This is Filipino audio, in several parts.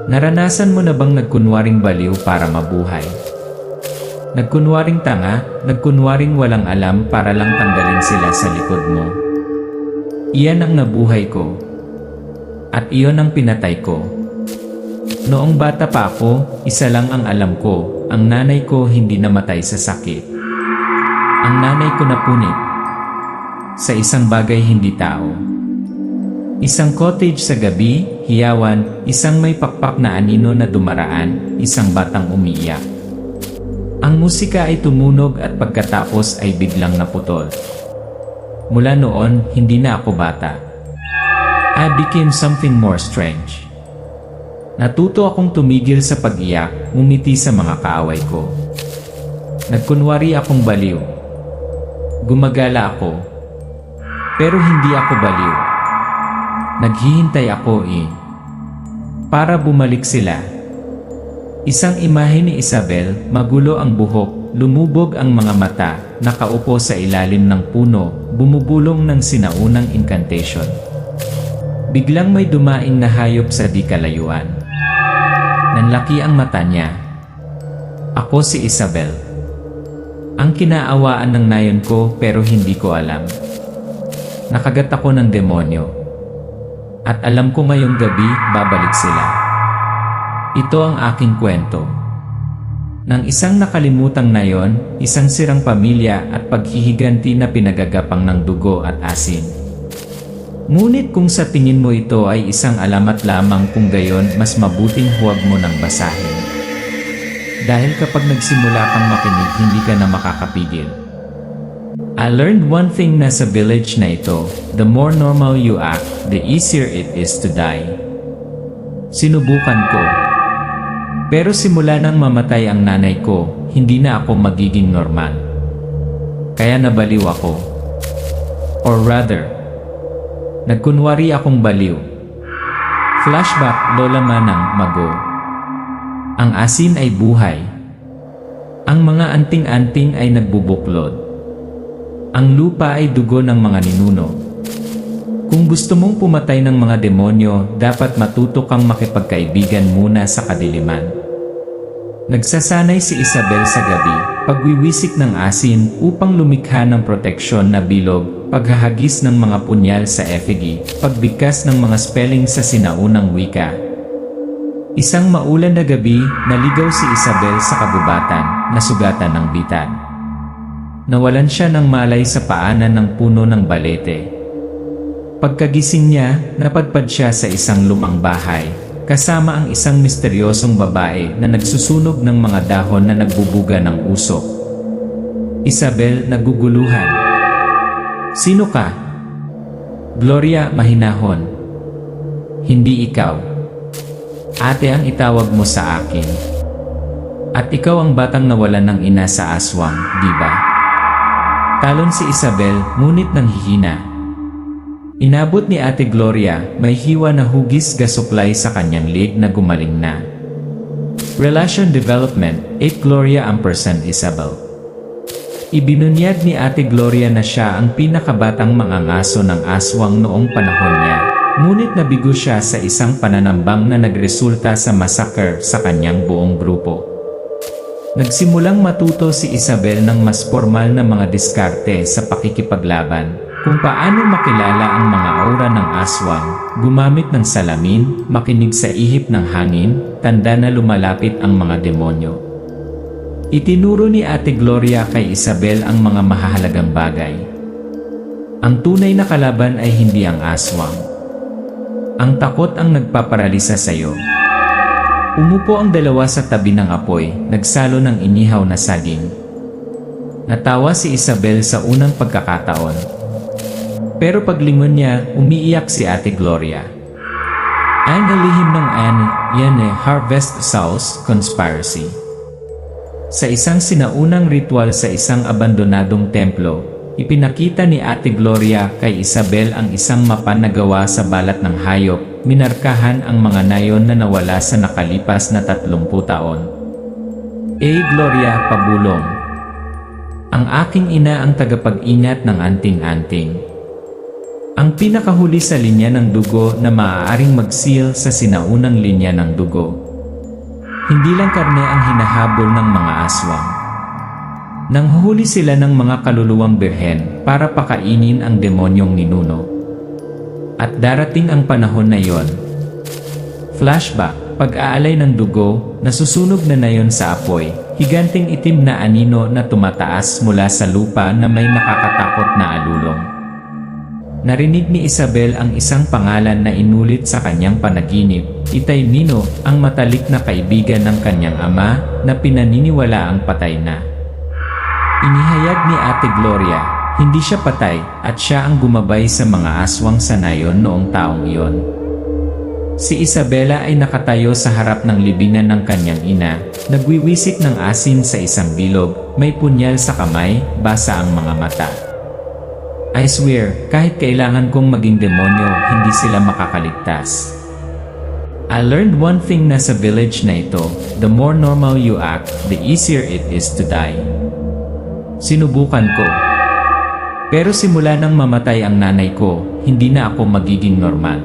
Naranasan mo na bang nagkunwaring baliw para mabuhay? Nagkunwaring tanga, nagkunwaring walang alam para lang tanggalin sila sa likod mo. Iyan ang nabuhay ko. At iyon ang pinatay ko. Noong bata pa ako, isa lang ang alam ko, ang nanay ko hindi namatay sa sakit. Ang nanay ko napunit sa isang bagay hindi tao. Isang cottage sa gabi, hiyawan, isang may pakpak na anino na dumaraan, isang batang umiiyak. Ang musika ay tumunog at pagkatapos ay biglang naputol. Mula noon, hindi na ako bata. I became something more strange. Natuto akong tumigil sa pag-iyak, ngumiti sa mga kaaway ko. Nagkunwari akong baliw. Gumagala ako. Pero hindi ako baliw. Naghihintay ako para bumalik sila. Isang imahe ni Isabel, magulo ang buhok, lumubog ang mga mata, nakaupo sa ilalim ng puno, bumubulong ng sinaunang incantation. Biglang may dumaing na hayop sa di kalayuan. Nanlaki ang mata niya. Ako si Isabel. Ang kinaawaan ng nayon ko pero hindi ko alam. Nakagat ako ng demonyo. At alam ko ngayong gabi, babalik sila. Ito ang aking kwento. Nang isang nakalimutang nayon, isang sirang pamilya at paghihiganti na pinagagapang ng dugo at asin. Ngunit kung sa tingin mo ito ay isang alamat lamang, kung gayon, mas mabuting huwag mo nang basahin. Dahil kapag nagsimula kang makinig, hindi ka na makakapigil. I learned one thing na sa village na ito, the more normal you act, the easier it is to die. Sinubukan ko. Pero simula nang mamatay ang nanay ko, hindi na ako magiging normal. Kaya nabaliw ako. Or rather, nagkunwari akong baliw. Flashback, Lola Manang, Mago. Ang asin ay buhay. Ang mga anting-anting ay nagbubuklod. Ang lupa ay dugo ng mga ninuno. Kung gusto mong pumatay ng mga demonyo, dapat matuto kang makipagkaibigan muna sa kadiliman. Nagsasanay si Isabel sa gabi, pagwiwisik ng asin upang lumikha ng proteksyon na bilog, paghahagis ng mga punyal sa effigy, pagbigkas ng mga spelling sa sinaunang wika. Isang maulan na gabi, naligaw si Isabel sa kabubatan, nasugatan ng bitad. Nawalan siya ng malay sa paanan ng puno ng balete. Pagkagising niya, napadpad siya sa isang lumang bahay, kasama ang isang misteryosong babae na nagsusunog ng mga dahon na nagbubuga ng usok. Isabel, naguguluhan. Sino ka? Gloria, mahinahon. Hindi ikaw. Ate ang itawag mo sa akin. At ikaw ang batang nawalan ng ina sa aswang, di ba? Talon si Isabel, ngunit nanghihina. Inabot ni Ate Gloria, may hiwa na hugis gasuklay sa kanyang leg na gumaling na. Relation Development, 8 Gloria ampersand Isabel. Ibinunyag ni Ate Gloria na siya ang pinakabatang mangangaso ng aswang noong panahon niya, ngunit nabigo siya sa isang pananambang na nagresulta sa massacre sa kanyang buong grupo. Nagsimulang matuto si Isabel ng mas formal na mga diskarte sa pakikipaglaban, kung paano makilala ang mga aura ng aswang, gumamit ng salamin, makinig sa ihip ng hangin, tanda na lumalapit ang mga demonyo. Itinuro ni Ate Gloria kay Isabel ang mga mahahalagang bagay. Ang tunay na kalaban ay hindi ang aswang. Ang takot ang nagpaparalisa sa iyo. Umupo ang dalawa sa tabi ng apoy, nagsalo ng inihaw na saging. Natawa si Isabel sa unang pagkakataon. Pero paglingon niya, umiiyak si Ate Gloria. Ang lihim ng yan Harvest Sauce Conspiracy. Sa isang sinaunang ritual sa isang abandonadong templo, ipinakita ni Ate Gloria kay Isabel ang isang mapa na gawa sa balat ng hayop, minarkahan ang mga nayon na nawala sa nakalipas na 30 taon. Gloria, pabulong. Ang aking ina ang tagapag-ingat ng anting-anting. Ang pinakahuli sa linya ng dugo na maaaring mag-seal sa sinaunang linya ng dugo. Hindi lang karne ang hinahabol ng mga aswang. Nanghuhuli sila ng mga kaluluwang birhen para pakainin ang demonyong ninuno. At darating ang panahon na yon. Flashback, pag-aalay ng dugo, nasusunog na nayon sa apoy, higanting itim na anino na tumataas mula sa lupa na may nakakatakot na alulong. Narinig ni Isabel ang isang pangalan na inulit sa kanyang panaginip, Itay Nino, ang matalik na kaibigan ng kanyang ama na pinaniniwala ang patay na. Inihayag ni Ate Gloria, hindi siya patay at siya ang gumabay sa mga aswang sa nayon noong taong iyon. Si Isabela ay nakatayo sa harap ng libingan ng kanyang ina, nagwiwisik ng asin sa isang bilog, may punyal sa kamay, basa ang mga mata. I swear, kahit kailangan kong maging demonyo, hindi sila makakaligtas. I learned one thing na sa village na ito, the more normal you act, the easier it is to die. Sinubukan ko. Pero simula nang mamatay ang nanay ko, hindi na ako magiging normal.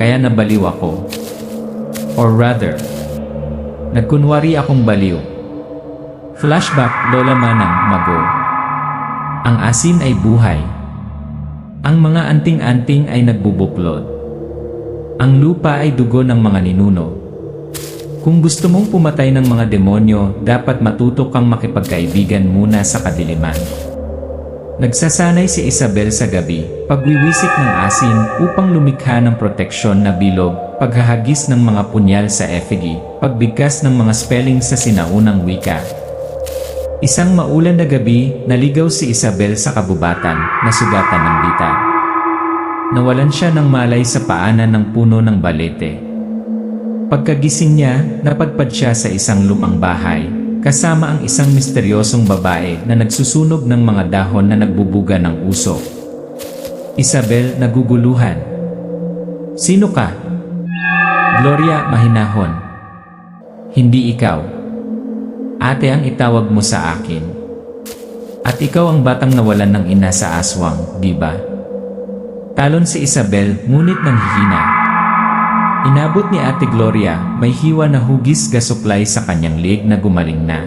Kaya nabaliw ako. Or rather, nagkunwari akong baliw. Flashback, Lola Manang, Mago. Ang asin ay buhay. Ang mga anting-anting ay nagbubuklod. Ang lupa ay dugo ng mga ninuno. Kung gusto mong pumatay ng mga demonyo, dapat matuto kang makipagkaibigan muna sa kadiliman. Nagsasanay si Isabel sa gabi, pagwiwisik ng asin upang lumikha ng proteksyon na bilog, paghahagis ng mga punyal sa effigy, pagbigkas ng mga spelling sa sinaunang wika. Isang maulan na gabi, naligaw si Isabel sa kabubatan, nasugatan ng bita. Nawalan siya ng malay sa paanan ng puno ng balete. Pagkagising niya, napadpad siya sa isang lumang bahay, kasama ang isang misteryosong babae na nagsusunog ng mga dahon na nagbubuga ng usok. Isabel, naguguluhan. Sino ka? Gloria, mahinahon. Hindi ikaw. Ate ang itawag mo sa akin. At ikaw ang batang nawalan ng ina sa aswang, di ba? Talon si Isabel, ngunit nanghihina. Inabot ni Ate Gloria, may hiwa na hugis gasuklay sa kanyang leg na gumaling na.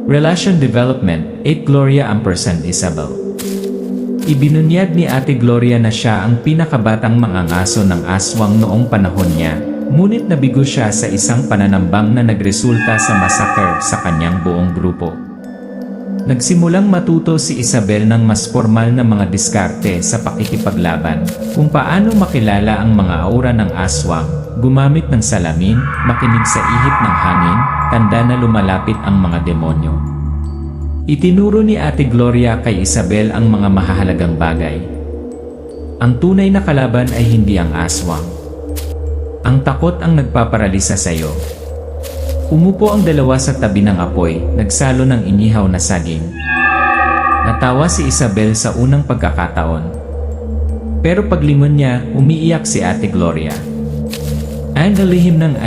Relation Development, 8 Gloria & Isabel. Ibinunyag ni Ate Gloria na siya ang pinakabatang mangangaso ng aswang noong panahon niya, ngunit nabigo siya sa isang pananambang na nagresulta sa massacre sa kanyang buong grupo. Nagsimulang matuto si Isabel ng mas formal na mga diskarte sa pakikipaglaban, kung paano makilala ang mga aura ng aswang, gumamit ng salamin, makinig sa ihip ng hangin, tanda na lumalapit ang mga demonyo. Itinuro ni Ate Gloria kay Isabel ang mga mahahalagang bagay. Ang tunay na kalaban ay hindi ang aswang. Ang takot ang nagpaparalisa sa iyo. Umupo ang dalawa sa tabi ng apoy, nagsalo ng inihaw na saging. Natawa si Isabel sa unang pagkakataon. Pero paglingon niya, umiiyak si Ate Gloria. Ang lihim ng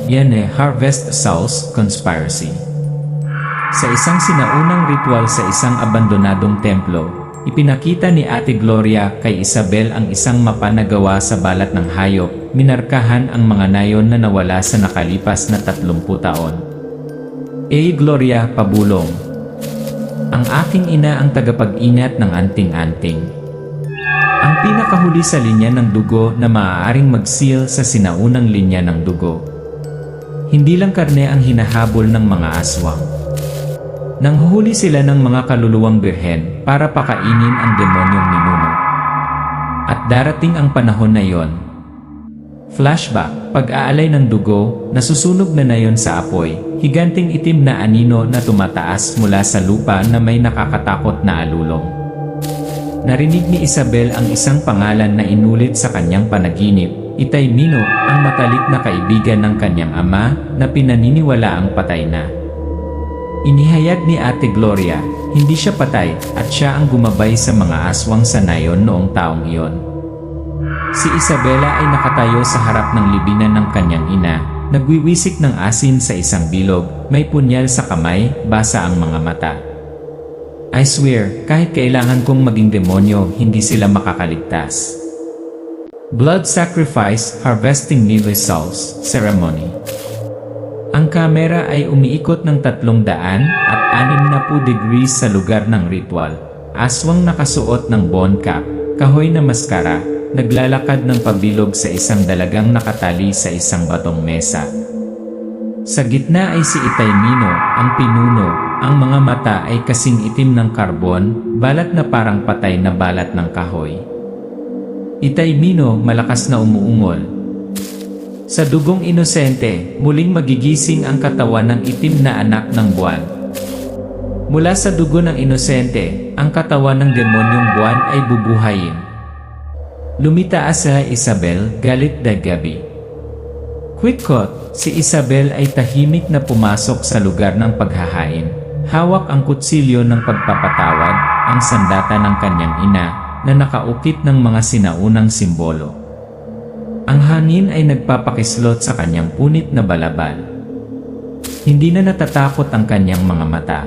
yan Harvest Souls Conspiracy. Sa isang sinaunang ritual sa isang abandonadong templo, ipinakita ni Ate Gloria kay Isabel ang isang mapa na gawa sa balat ng hayop, minarkahan ang mga nayon na nawala sa nakalipas na 30 taon. Gloria, pabulong. Ang aking ina ang tagapag-inat ng anting-anting. Ang pinakahuli sa linya ng dugo na maaaring mag-seal sa sinaunang linya ng dugo. Hindi lang karne ang hinahabol ng mga aswang. Nanghuhuli sila ng mga kaluluwang birhen para pakainin ang demonyong ninuno. At darating ang panahon na yon. Flashback, pag-aalay ng dugo, nasusunog na nayon sa apoy, higanting itim na anino na tumataas mula sa lupa na may nakakatakot na alulong. Narinig ni Isabel ang isang pangalan na inulit sa kanyang panaginip, Itay Nino, ang matalik na kaibigan ng kanyang ama na pinaniniwala ang patay na. Inihayag ni Ate Gloria, hindi siya patay at siya ang gumabay sa mga aswang sa nayon noong taong iyon. Si Isabela ay nakatayo sa harap ng libingan ng kanyang ina, nagwiwisik ng asin sa isang bilog, may punyal sa kamay, basa ang mga mata. I swear, kahit kailangan kong maging demonyo, hindi sila makakaligtas. Blood Sacrifice Harvesting New Souls Ceremony. Ang kamera ay umiikot ng 360 degrees sa lugar ng ritual. Aswang nakasuot ng bone cap, kahoy na maskara, naglalakad ng pabilog sa isang dalagang nakatali sa isang batong mesa. Sa gitna ay si Itay Mino, ang pinuno. Ang mga mata ay kasing itim ng karbon, balat na parang patay na balat ng kahoy. Itay Mino malakas na umuungol. Sa dugong inosente, muling magigising ang katawan ng itim na anak ng buwan. Mula sa dugo ng inosente, ang katawan ng demonyong buwan ay bubuhayin. Lumitaas sa Isabel, galit na gabi. Quickot, si Isabel ay tahimik na pumasok sa lugar ng paghahain. Hawak ang kutsilyo ng pagpapatawad, ang sandata ng kanyang ina, na nakaukit ng mga sinaunang simbolo. Ang hangin ay nagpapakislot sa kanyang punit na balabal. Hindi na natatakot ang kanyang mga mata.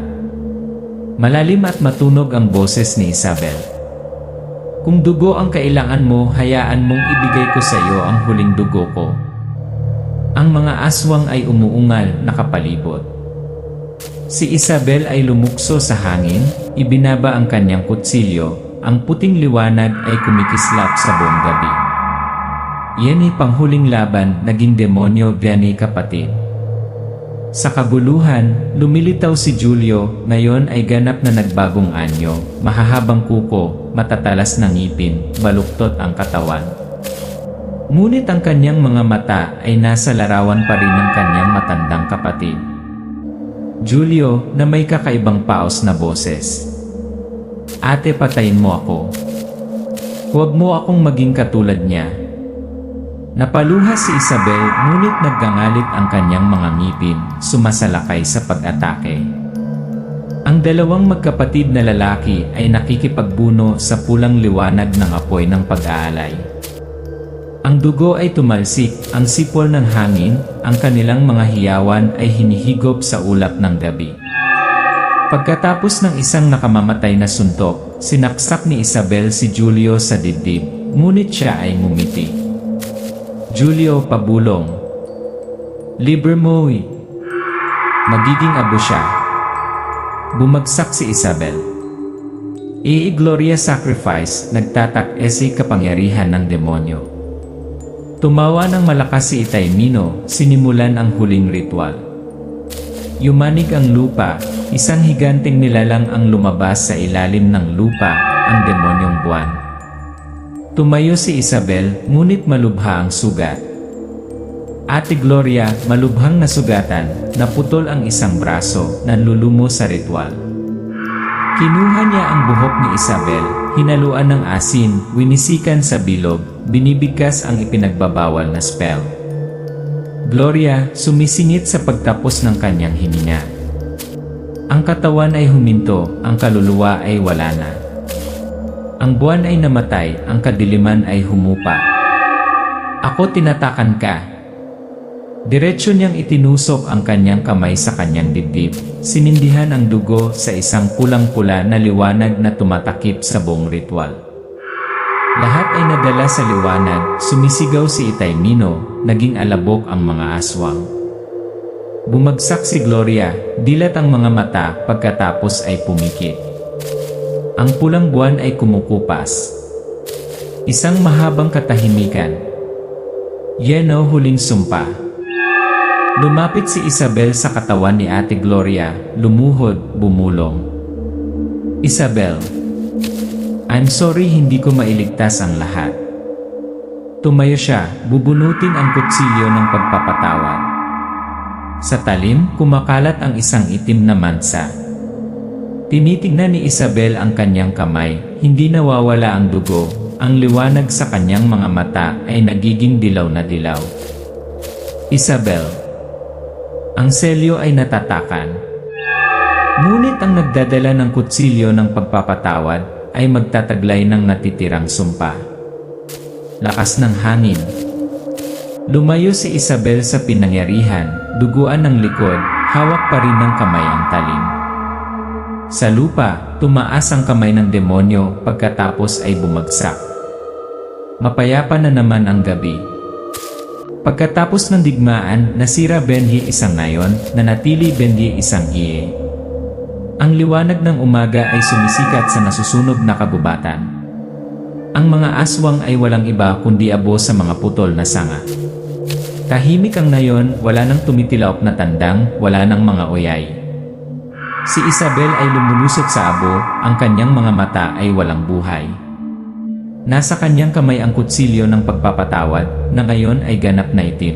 Malalim at matunog ang boses ni Isabel. Kung dugo ang kailangan mo, hayaan mong ibigay ko sa iyo ang huling dugo ko. Ang mga aswang ay umuungal, nakapalibot. Si Isabel ay lumukso sa hangin, ibinaba ang kanyang kutsilyo, ang puting liwanag ay kumikislap sa buong gabi. Yan ay panghuling laban, naging demonyo gani kapatid. Sa kabuluhan, lumilitaw si Julio, ngayon ay ganap na nagbagong anyo, mahahabang kuko, matatalas na ngipin, baluktot ang katawan. Ngunit ang kanyang mga mata ay nasa larawan pa rin ng kanyang matandang kapatid. Julio, na may kakaibang paos na boses. Ate, patayin mo ako. Huwag mo akong maging katulad niya. Napaluha si Isabel, ngunit naggangalit ang kanyang mga ngipin, sumasalakay sa pag-atake. Ang dalawang magkapatid na lalaki ay nakikipagbuno sa pulang liwanag ng apoy ng pag-aalay. Ang dugo ay tumalsik, ang sipol ng hangin, ang kanilang mga hiyawan ay hinihigop sa ulap ng gabi. Pagkatapos ng isang nakamamatay na suntok, sinaksak ni Isabel si Julio sa dibdib, ngunit siya ay ngumiti. Julio, pabulong. Libre mo. Magiging abo siya. Bumagsak si Isabel. Gloria Sacrifice, nagtatak-esi kapangyarihan ng demonyo. Tumawa ng malakas si Itay Mino, sinimulan ang huling ritual. Yumanig ang lupa, isang higanteng nilalang ang lumabas sa ilalim ng lupa, ang demonyong buwan. Tumayo si Isabel, ngunit malubha ang sugat. Ate Gloria, malubhang nasugatan, naputol ang isang braso, nanlulumo sa ritual. Kinuha niya ang buhok ni Isabel, hinaluan ng asin, winisikan sa bilog, binibigkas ang ipinagbabawal na spell. Gloria, sumisingit sa pagtapos ng kanyang hininga. Ang katawan ay huminto, ang kaluluwa ay wala na. Ang buwan ay namatay, ang kadiliman ay humupa. Ako, tinatakan ka. Diretso niyang itinusok ang kanyang kamay sa kanyang dibdib. Sinindihan ang dugo sa isang pulang-pula na liwanag na tumatakip sa buong ritual. Lahat ay nadala sa liwanag, sumisigaw si Itay Mino, naging alabok ang mga aswang. Bumagsak si Gloria, dilat ang mga mata, pagkatapos ay pumikit. Ang pulang buwan ay kumukupas. Isang mahabang katahimikan. Yeno, huling sumpa. Lumapit si Isabel sa katawan ni Ate Gloria, lumuhod, bumulong. Isabel, I'm sorry, hindi ko mailigtas ang lahat. Tumayo siya, bubunutin ang kutsilyo ng pagpapatawad. Sa talim, kumakalat ang isang itim na mansa. Tinitignan ni Isabel ang kanyang kamay, hindi nawawala ang dugo, ang liwanag sa kanyang mga mata ay nagiging dilaw na dilaw. Isabel, ang selyo ay natatakan. Ngunit ang nagdadala ng kutsilyo ng pagpapatawad ay magtataglay ng natitirang sumpa. Lakas ng hangin. Lumayo si Isabel sa pinangyarihan, duguan ng likod, hawak pa rin ng kamay ang talim. Sa lupa, tumaas ang kamay ng demonyo pagkatapos ay bumagsak. Mapayapa na naman ang gabi. Pagkatapos ng digmaan, nasira Benhi isang ngayon, nanatili Benhi isang iye. Ang liwanag ng umaga ay sumisikat sa nasusunog na kabubatan. Ang mga aswang ay walang iba kundi abo sa mga putol na sanga. Tahimik ang nayon, wala nang tumitilaok na tandang, wala nang mga oyay. Si Isabel ay lumulusot sa abo, ang kanyang mga mata ay walang buhay. Nasa kanyang kamay ang kutsilyo ng pagpapatawad, na ngayon ay ganap na itim.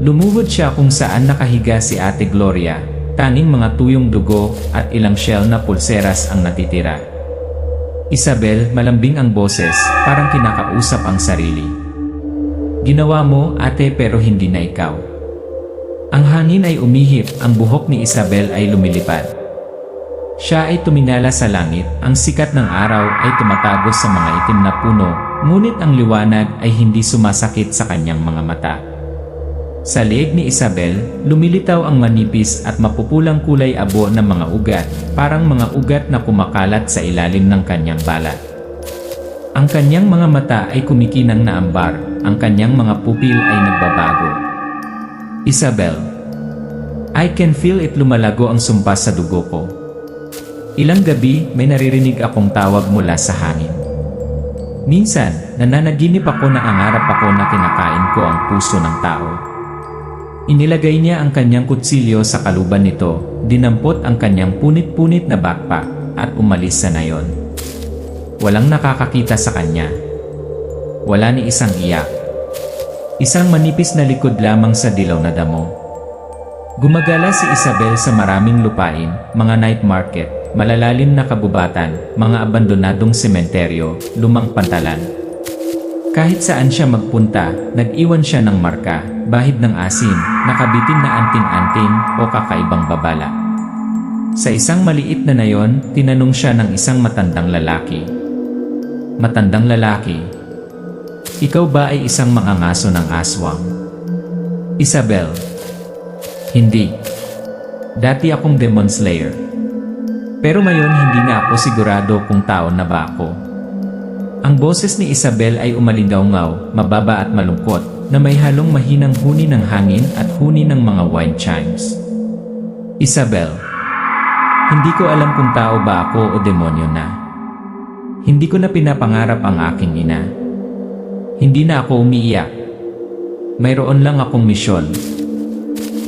Lumuhod siya kung saan nakahiga si Ate Gloria, tanging mga tuyong dugo at ilang shell na pulseras ang natitira. Isabel, malambing ang boses, parang kinakausap ang sarili. Ginawa mo, ate, pero hindi na ikaw. Ang hangin ay umihip, ang buhok ni Isabel ay lumilipad. Siya ay tuminala sa langit, ang sikat ng araw ay tumatagos sa mga itim na puno, ngunit ang liwanag ay hindi sumasakit sa kanyang mga mata. Sa leeg ni Isabel, lumilitaw ang manipis at mapupulang kulay abo ng mga ugat, parang mga ugat na kumakalat sa ilalim ng kanyang balat. Ang kanyang mga mata ay kumikinang na ambar, ang kanyang mga pupil ay nagbabago. Isabel, I can feel it, lumalago ang sumpas sa dugo ko. Ilang gabi, may naririnig akong tawag mula sa hangin. Minsan, nananaginip ako na angarap ako na kinakain ko ang puso ng tao. Inilagay niya ang kanyang kutsilyo sa kaluban nito, dinampot ang kanyang punit-punit na backpack, at umalis sa nayon. Walang nakakakita sa kanya. Wala ni isang iyak. Isang manipis na likod lamang sa dilaw na damo. Gumagala si Isabel sa maraming lupain, mga night market, malalalim na kabubatan, mga abandonadong sementeryo, lumang pantalan. Kahit saan siya magpunta, nag-iwan siya ng marka, bahid ng asin, nakabitin na anting-anting o kakaibang babala. Sa isang maliit na nayon, tinanong siya ng isang matandang lalaki. Matandang lalaki, ikaw ba ay isang mangangaso ng aswang? Isabel, hindi. Dati akong demon slayer. Pero ngayon hindi na ako sigurado kung tao na ba ako. Ang boses ni Isabel ay umalingaw-ngaw, mababa at malungkot, na may halong mahinang huni ng hangin at huni ng mga wind chimes. Isabel, hindi ko alam kung tao ba ako o demonyo na. Hindi ko na pinapangarap ang aking ina. Hindi na ako umiiyak. Mayroon lang akong misyon.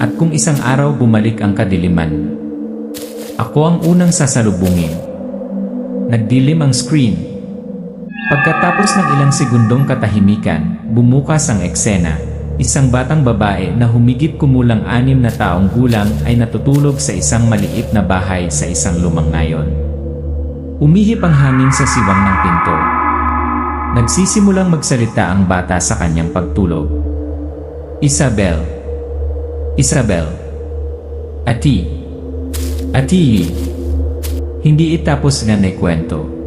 At kung isang araw bumalik ang kadiliman, ako ang unang sasalubungin. Nagdilim ang screen. Pagkatapos ng ilang segundong katahimikan, bumukas ang eksena. Isang batang babae na humigit kumulang 6 na taong gulang ay natutulog sa isang maliit na bahay sa isang lumang nayon. Umihip ang hangin sa siwang ng pinto. Nagsisimulang magsalita ang bata sa kanyang pagtulog. Isabel. Isabel. Ati. Ati. Hindi itapos nga na kwento.